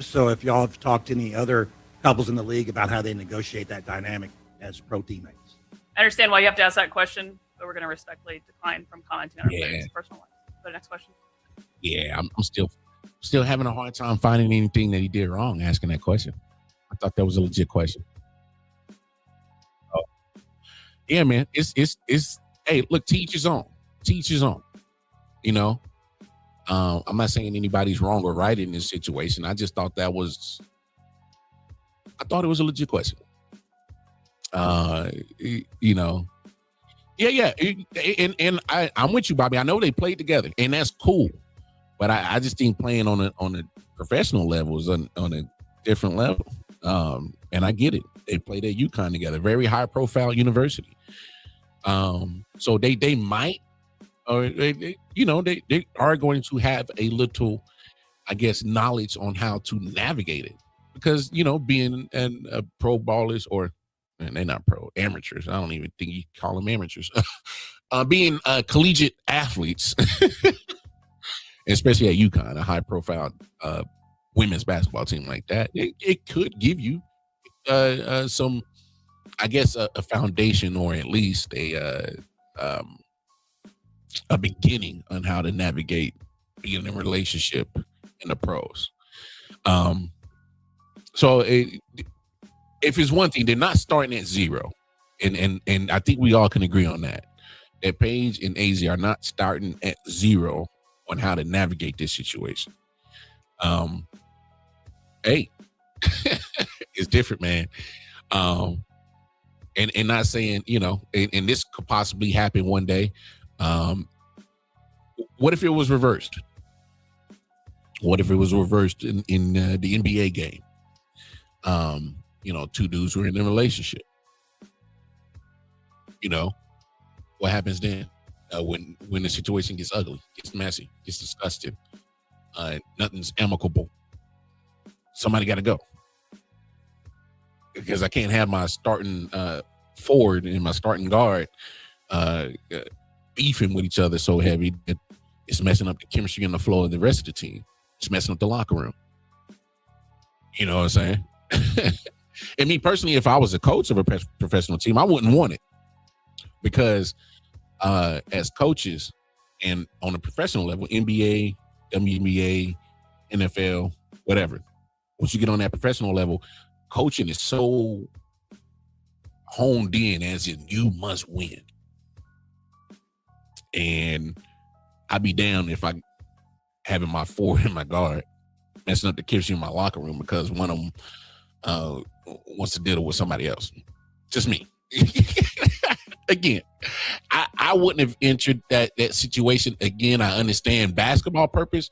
so, if y'all have talked to any other couples in the league about how they negotiate that dynamic as pro teammates. I understand why you have to ask that question, but we're going to respectfully decline from commenting on our players' personal life. So next question. Yeah, I'm still having a hard time finding anything that he did wrong asking that question. I thought that was a legit question. Oh. Yeah, man. It's hey, look, teach his own. Teach his own. You know? I'm not saying anybody's wrong or right in this situation. I just thought it was a legit question. You know. Yeah. And I'm with you, Bobby. I know they played together, and that's cool. But I just think playing on a professional level is on a different level. And I get it. They played at UConn together, very high profile university. So they might, or they are going to have a little, I guess, knowledge on how to navigate it, because being a pro ballers, or and they're not pro, amateurs. I don't even think you call them amateurs. Being collegiate athletes, especially at UConn, a high profile women's basketball team like that, it could give you some, I guess, a foundation, or at least a beginning on how to navigate being in a relationship in the pros. So if it's one thing, they're not starting at zero, and I think we all can agree on that. That Paige and AZ are not starting at zero on how to navigate this situation. Hey, it's different, man. And not saying, and this could possibly happen one day. What if it was reversed? What if it was reversed in the NBA game? Two dudes were in a relationship. What happens then? When the situation gets ugly, gets messy, gets disgusting, nothing's amicable. Somebody got to go, because I can't have my starting forward and my starting guard beefing with each other so heavy that it's messing up the chemistry on the floor of the rest of the team. It's messing up the locker room. You know what I'm saying? And me personally, if I was a coach of a professional team, I wouldn't want it, because as coaches and on a professional level, NBA, WNBA, NFL, whatever, once you get on that professional level, coaching is so honed in, as in you must win. And I'd be down if I having my forward and my guard messing up the chemistry in my locker room because one of them wants to deal with somebody else. Just me. Again, I wouldn't have entered that situation. Again, I understand basketball purpose.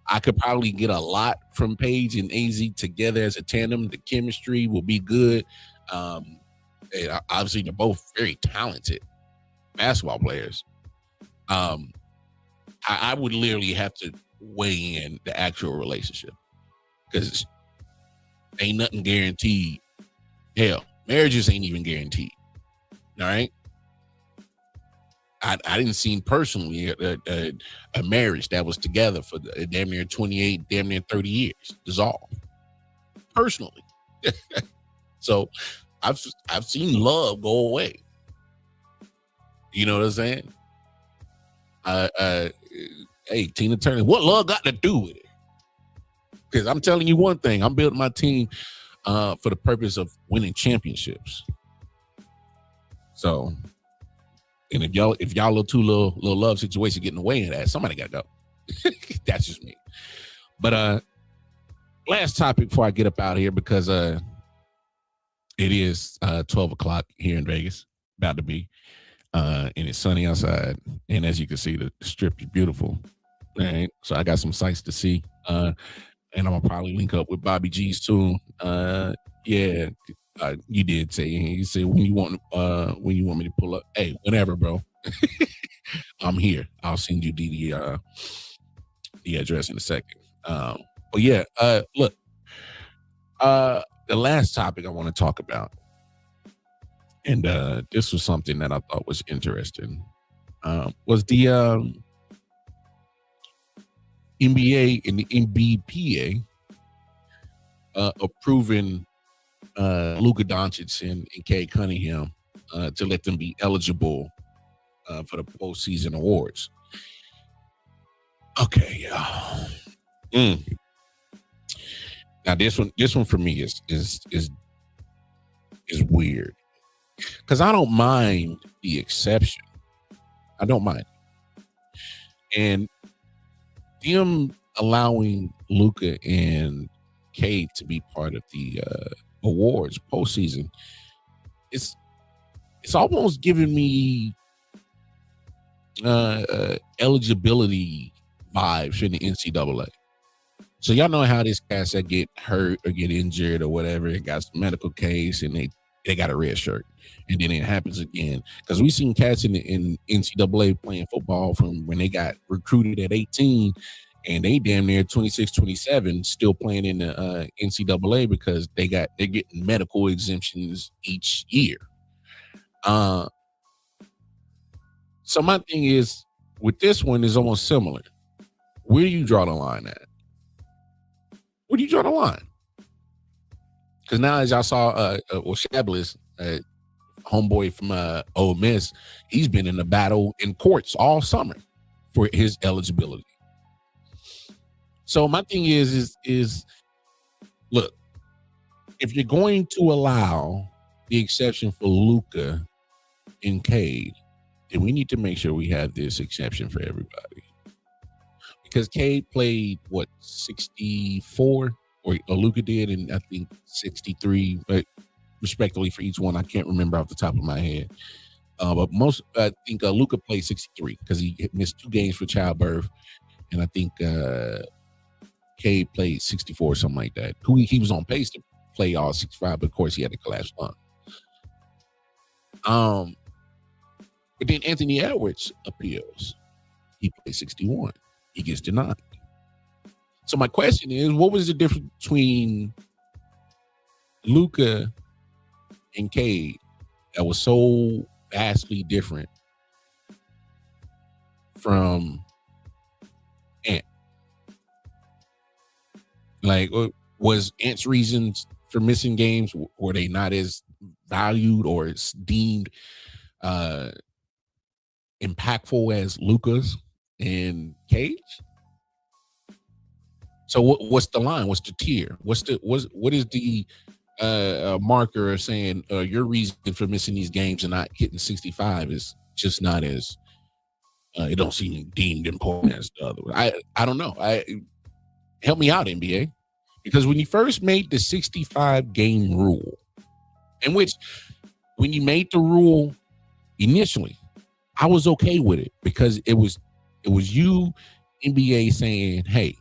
I could probably get a lot from Paige and AZ together as a tandem. The chemistry will be good. And obviously, they're both very talented basketball players. I would literally have to weigh in the actual relationship, because ain't nothing guaranteed. Hell, marriages ain't even guaranteed. All right. I didn't see personally a marriage that was together for damn near 28, damn near 30 years dissolve. Personally. So I've seen love go away. You know what I'm saying? Hey, Tina Turner, what love got to do with it? Because I'm telling you one thing, I'm building my team for the purpose of winning championships. So, and if y'all little love situation getting away in that, somebody got to go. That's just me. But last topic before I get up out of here, because it is 12 o'clock here in Vegas, about to be, and it's sunny outside, and as you can see, the strip is beautiful. All right, so I got some sights to see, and I'm gonna probably link up with Bobby G's too. Yeah. You did say, you said when you want me to pull up. Hey, whenever, bro. I'm here. I'll send you the address in a second. But yeah, look. The last topic I want to talk about And this was something that I thought was interesting. Was the NBA and the NBPA approving Luka Doncic and Cade Cunningham to let them be eligible for the postseason awards. Okay, yeah. Now this one for me is weird, because I don't mind the exception. I don't mind, and them allowing Luka and Cade to be part of the awards postseason. It's almost giving me eligibility vibes in the NCAA. So y'all know how these cats that get hurt or get injured or whatever, it got some medical case and they got a red shirt, and then it happens again. Because we seen cats in NCAA playing football from when they got recruited at 18, and they damn near 26, 27 still playing in the NCAA because they're getting medical exemptions each year. So my thing is, with this one is almost similar. Where do you draw the line at? Where do you draw the line? Because now, as y'all saw, Shabliss, homeboy from Ole Miss, he's been in a battle in courts all summer for his eligibility. So my thing is look, if you're going to allow the exception for Luka and Cade, then we need to make sure we have this exception for everybody. Because Cade played, 64? Or Luka did, and I think 63, but respectively for each one. I can't remember off the top of my head. But I think Luka played 63 because he missed 2 games for childbirth. And I think Cade played 64 or something like that. He was on pace to play all 65, but of course he had to collapse lung. But then Anthony Edwards appeals. He played 61. He gets denied. So my question is, what was the difference between Luka and Cade that was so vastly different from Ant? Like, was Ant's reasons for missing games, were they not as valued or as deemed impactful as Luka's and Cade? So what's the line? What's the tier? What is the marker of saying your reason for missing these games and not hitting 65 is just not as it don't seem deemed important as the other one. I don't know. Help me out, NBA, because when you first made the 65 game rule, in which when you made the rule initially, I was okay with it because it was you, NBA, saying, hey,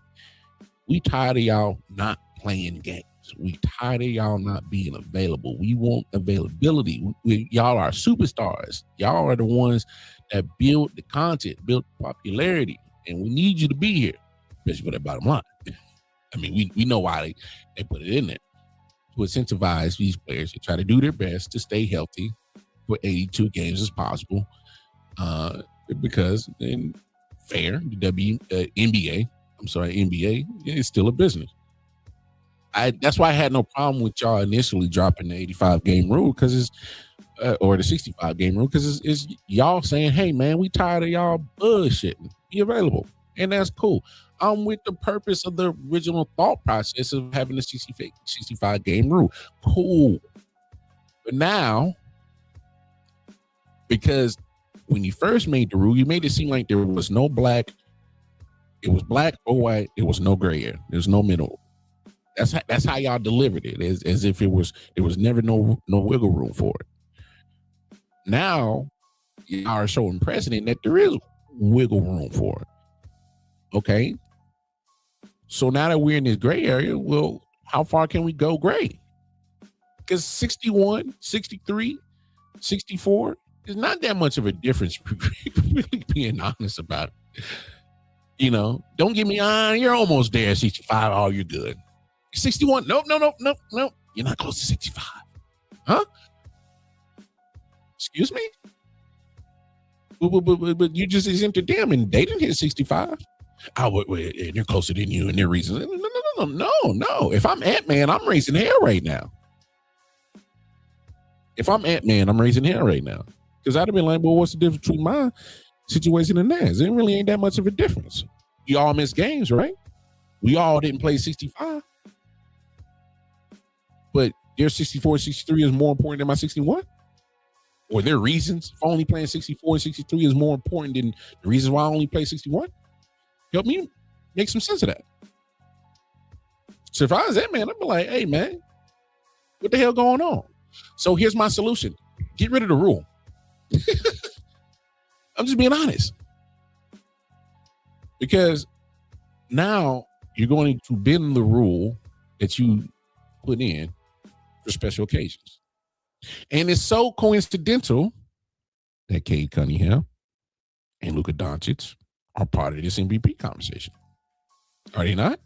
we tired of y'all not playing games. We tired of y'all not being available. We want availability. Y'all are superstars. Y'all are the ones that build the content, build popularity, and we need you to be here, especially for that bottom line. I mean, we know why they put it in there, to incentivize these players to try to do their best to stay healthy for 82 games as possible, because in fair, the NBA is still a business. That's why I had no problem with y'all initially dropping the 85 game rule, because it's or the 65 game rule, because it's y'all saying, hey man, we tired of y'all bullshitting, be available, and that's cool. I'm with the purpose of the original thought process of having the 65 game rule, cool. But now, because when you first made the rule, you made it seem like there was no black. It was black or white. There was no gray area. There's no middle. That's how y'all delivered it, as if there was never no wiggle room for it. Now y'all are showing precedent that there is wiggle room for it. Okay. So now that we're in this gray area, well, how far can we go gray? Because 61, 63, 64 is not that much of a difference, really being honest about it. You know, don't get me on, you're almost there, 65, oh, you're good. 61, nope. You're not close to 65. Huh? Excuse me? But you just exempted them and they didn't hit 65. Oh, wait, and they're closer than you and their reasons. No. If I'm Ant-Man, I'm raising hell right now. If I'm Ant-Man, I'm raising hell right now. Because I'd have been like, well, what's the difference between my situation and theirs? It really ain't that much of a difference. We all missed games, right? We all didn't play 65. But their 64 and 63 is more important than my 61? Or their reasons for only playing 64 and 63 is more important than the reasons why I only play 61? Help me make some sense of that. So if I was that man, I'd be like, hey, man, what the hell going on? So here's my solution. Get rid of the rule. I'm just being honest. Because now you're going to bend the rule that you put in for special occasions. And it's so coincidental that Cade Cunningham and Luka Doncic are part of this MVP conversation. Are they not?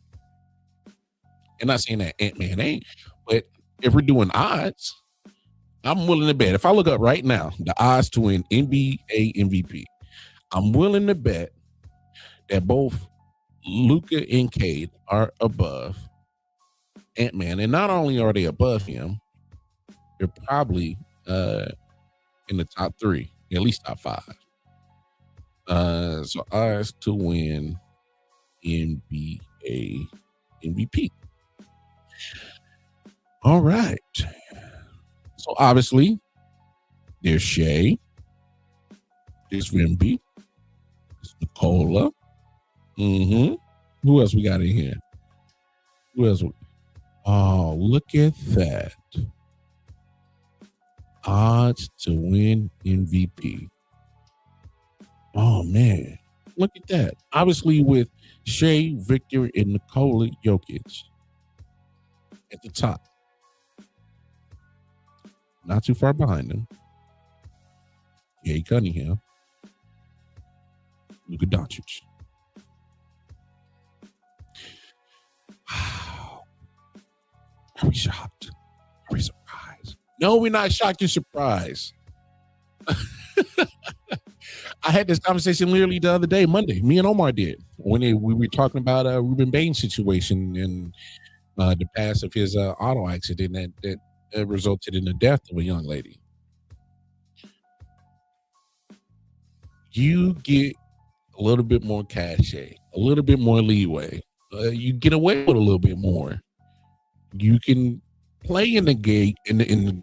I'm not saying that Ant-Man ain't, but if we're doing odds, I'm willing to bet. If I look up right now, the odds to win NBA MVP, I'm willing to bet that both Luka and Cade are above Ant-Man. And not only are they above him, they're probably in the top 3, at least top 5. So odds to win NBA MVP. All right. So obviously, there's Shea, there's Wemby, there's Nikola. Who else we got in here? Who else? Oh, look at that. Odds to win MVP. Oh, man. Look at that. Obviously, with Shea, Victor, and Nikola Jokic at the top. Not too far behind them. Cade Cunningham. Luka Doncic. Are we shocked? Are we surprised? No, we're not shocked and surprised. I had this conversation literally the other day, Monday. Me and Omar did. When we were talking about Ruben Bain's situation and the past of his auto accident that resulted in the death of a young lady. You get a little bit more cachet, a little bit more leeway. You get away with a little bit more. You can play in the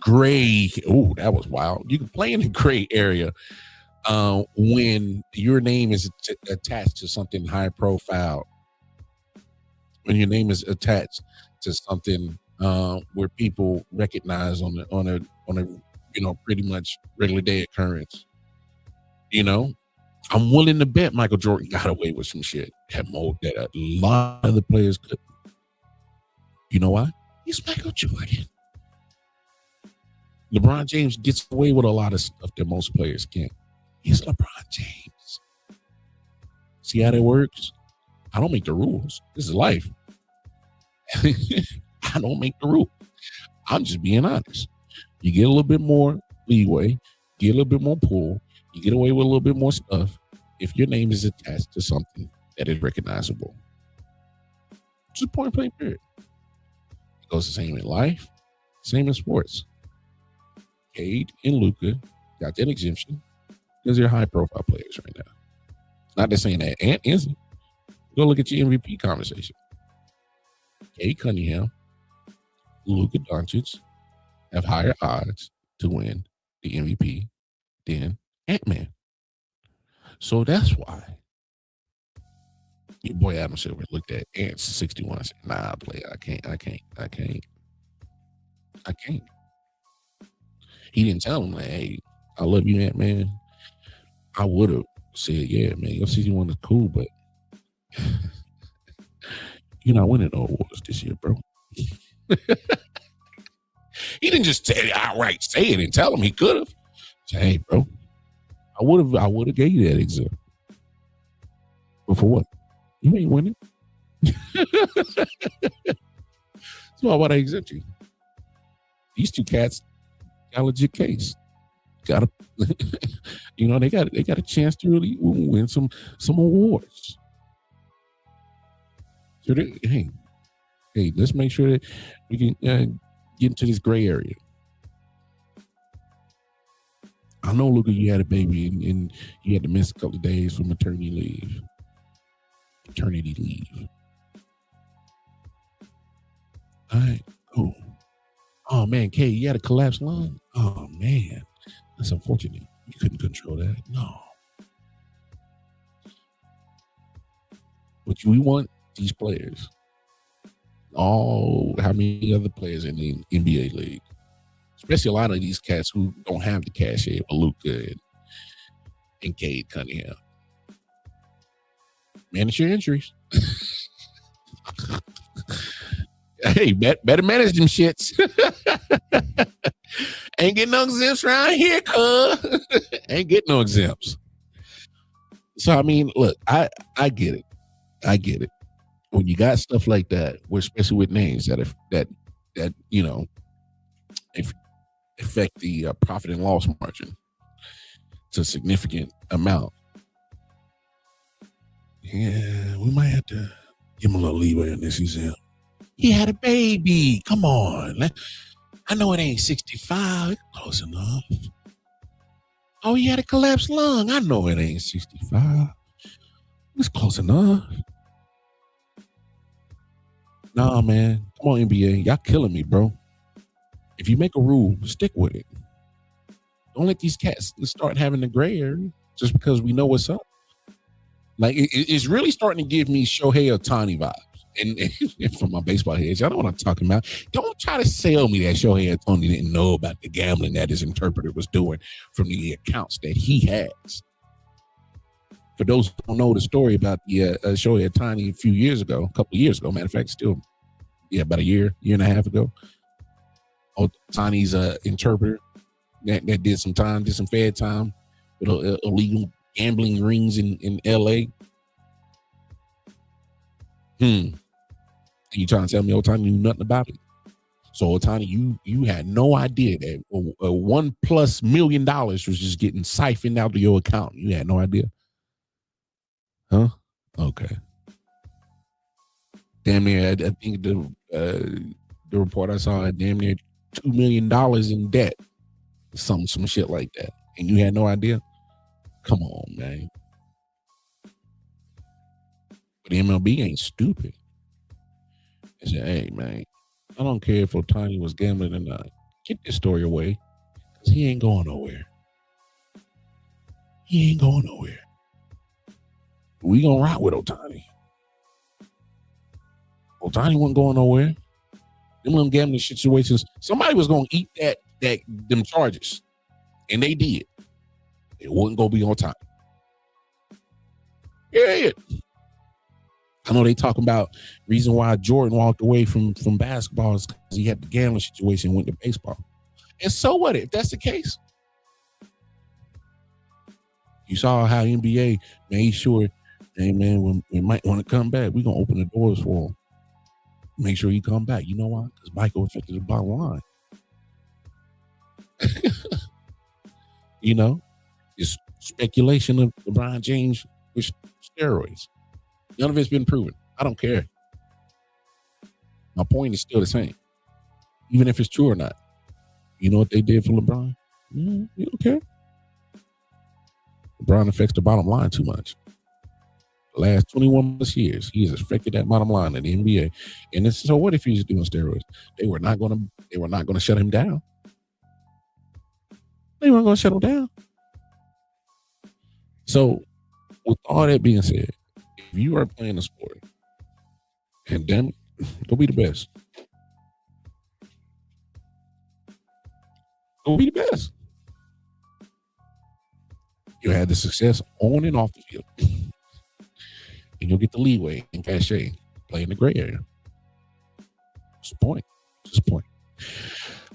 gray. Oh, that was wild. You can play in the gray area when your name is attached to something high profile. When your name is attached to something where people recognize on a pretty much regular day occurrence. I'm willing to bet Michael Jordan got away with some shit that a lot of other players couldn't. You know why? He's Michael Jordan. LeBron James gets away with a lot of stuff that most players can't. He's LeBron James. See how that works? I don't make the rules. This is life. I don't make the rule. I'm just being honest. You get a little bit more leeway, get a little bit more pull, you get away with a little bit more stuff if your name is attached to something that is recognizable. Just point blank period. It goes the same in life, same in sports. Cade and Luka got that exemption because they're high profile players right now. Not just saying that Ant isn't. Go look at your MVP conversation. Cade Cunningham, Luka Doncic have higher odds to win the MVP than Ant-Man. So that's why your boy Adam Silver looked at Ant's 61 and said, nah, player, I can't. He didn't tell him, like, hey, I love you, Ant-Man. I would have said, yeah, man, your 61 is cool, but you're not winning no awards this year, bro. He didn't just outright say it and tell him. He could have. Say, hey, bro, I would have gave you that example. But for what? You ain't winning. That's why I exempt you. These two cats got a legit case. got a, you know, they got a chance to really win some awards. So hey, let's make sure that we can get into this gray area. I know, Luka, you had a baby and you had to miss a couple of days for maternity leave. All right, cool. Oh man, Kay, you had a collapsed lung? Oh man, that's unfortunate. You couldn't control that. No. But we want these players, how many other players in the NBA league, especially a lot of these cats who don't have the cachet of Luka and Cade Cunningham. Manage your injuries. Hey, better manage them shits. Ain't getting no exempts around here, cuz. Ain't getting no exempts. So, I mean, look, I get it. I get it. When you got stuff like that, especially with names that you know, affect the profit and loss margin to a significant amount. Yeah, we might have to give him a little leeway on this season. He had a baby. Come on. I know it ain't 65. Close enough. Oh, he had a collapsed lung. I know it ain't 65. It's close enough. Nah, man. Come on, NBA. Y'all killing me, bro. If you make a rule, stick with it. Don't let these cats start having the gray area just because we know what's up. Like, it's really starting to give me Shohei Ohtani vibes. And from my baseball heads, y'all know what I'm talking about. Don't try to sell me that Shohei Ohtani didn't know about the gambling that his interpreter was doing from the accounts that he has. For those who don't know the story about the Shohei Ohtani a few years ago, a couple of years ago, matter of fact, about a year and a half ago, Ohtani's interpreter that did some Fed time with illegal gambling rings in LA. You trying to tell me Ohtani knew nothing about it? So Ohtani, you had no idea that $1+ million was just getting siphoned out of your account. You had no idea, huh? Okay. Damn near, I think the report I saw had damn near $2 million in debt, some shit like that, and you had no idea. Come on, man. But MLB ain't stupid. They said, hey, man, I don't care if Ohtani was gambling or not. Get this story away, because he ain't going nowhere. He ain't going nowhere. We gonna rock with Ohtani. Ohtani wasn't going nowhere. Them gambling situations, somebody was gonna eat them charges, and they did. It wasn't gonna be on time. Yeah. I know they talking about reason why Jordan walked away from basketball is because he had the gambling situation and went to baseball. And so what if that's the case? You saw how NBA made sure, hey man, when we might want to come back, we're gonna open the doors for him. Make sure he come back. You know why? Because Michael affected the bottom line. You know, it's speculation of LeBron James with steroids. None of it's been proven. I don't care. My point is still the same. Even if it's true or not. You know what they did for LeBron? You don't care. LeBron affects the bottom line too much. The last 21 plus years, he has affected that bottom line in the NBA. And so what if he's doing steroids? They were not gonna shut him down. They weren't gonna shut him down. So with all that being said, if you are playing a sport, and damn it, go be the best. Go be the best. You had the success on and off the field. And you'll get the leeway and cachet play in the gray area. What's the point? Just the point.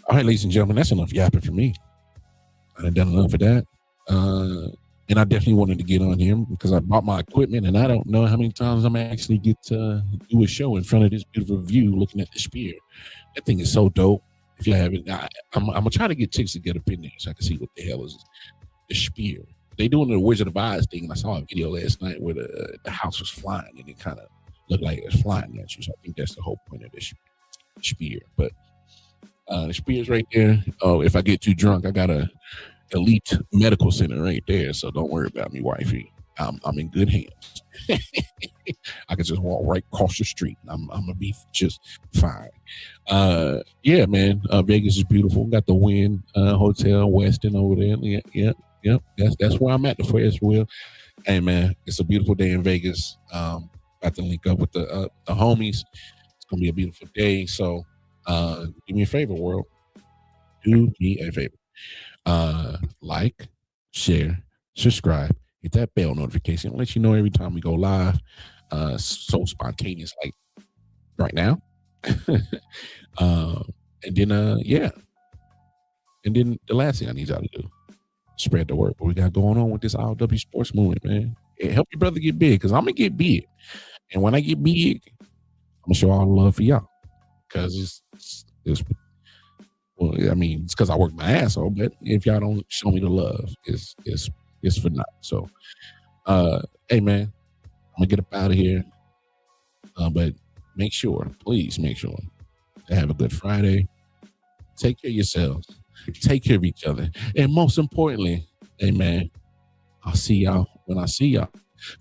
All right, ladies and gentlemen, that's enough yapping for me. I done done enough of that. And I definitely wanted to get on here because I bought my equipment and I don't know how many times I'm actually get to do a show in front of this beautiful view looking at the spear. That thing is so dope. If you haven't, I'm gonna try to get chicks to get up in there so I can see what the hell is the spear. They doing the Wizard of Oz thing, and I saw a video last night where the house was flying, and it kind of looked like it was flying at you. So I think that's the whole point of this spear. But the spear's right there. Oh, if I get too drunk, I got a elite medical center right there. So don't worry about me, wifey. I'm in good hands. I can just walk right across the street. I'm gonna be just fine. Yeah, man. Vegas is beautiful. Got the Wynn Hotel Westin over there. Yeah. That's where I'm at. The Ferris wheel. Hey, man, it's a beautiful day in Vegas. About to link up with the homies. It's gonna be a beautiful day. So, do me a favor, world. Do me a favor. Like, share, subscribe. Hit that bell notification. I'll let you know every time we go live. So spontaneous, like right now. And then yeah. And then the last thing I need y'all to do, spread the word. What we got going on with this I.O.W sports movement, man. Yeah, help your brother get big, because I'm gonna get big. And when I get big, I'm gonna show all the love for y'all. Because it's well, I mean, it's because I work my ass off, but if y'all don't show me the love, it's for naught. So, hey, man, I'm gonna get up out of here. But please make sure to have a good Friday. Take care of yourselves. Take care of each other. And most importantly, hey, man, I'll see y'all when I see y'all.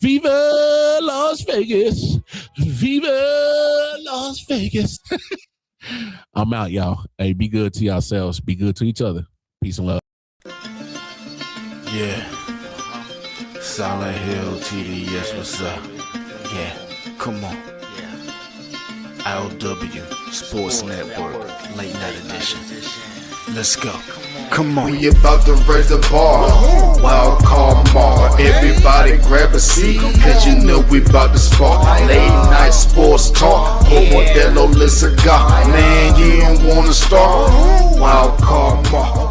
Viva Las Vegas. Viva Las Vegas. I'm out, y'all. Hey, be good to yourselves. Be good to each other. Peace and love. Yeah. Silent Hill TD, yes, what's up? Yeah, come on. I.O.W Sports Network, late night edition. Let's go. Come on. We about to raise the bar. Wild card Mar. Everybody grab a seat, cause you know we about to spark. Late night sports talk. Modelo cigar. Man, you don't wanna start. Wild card Mar.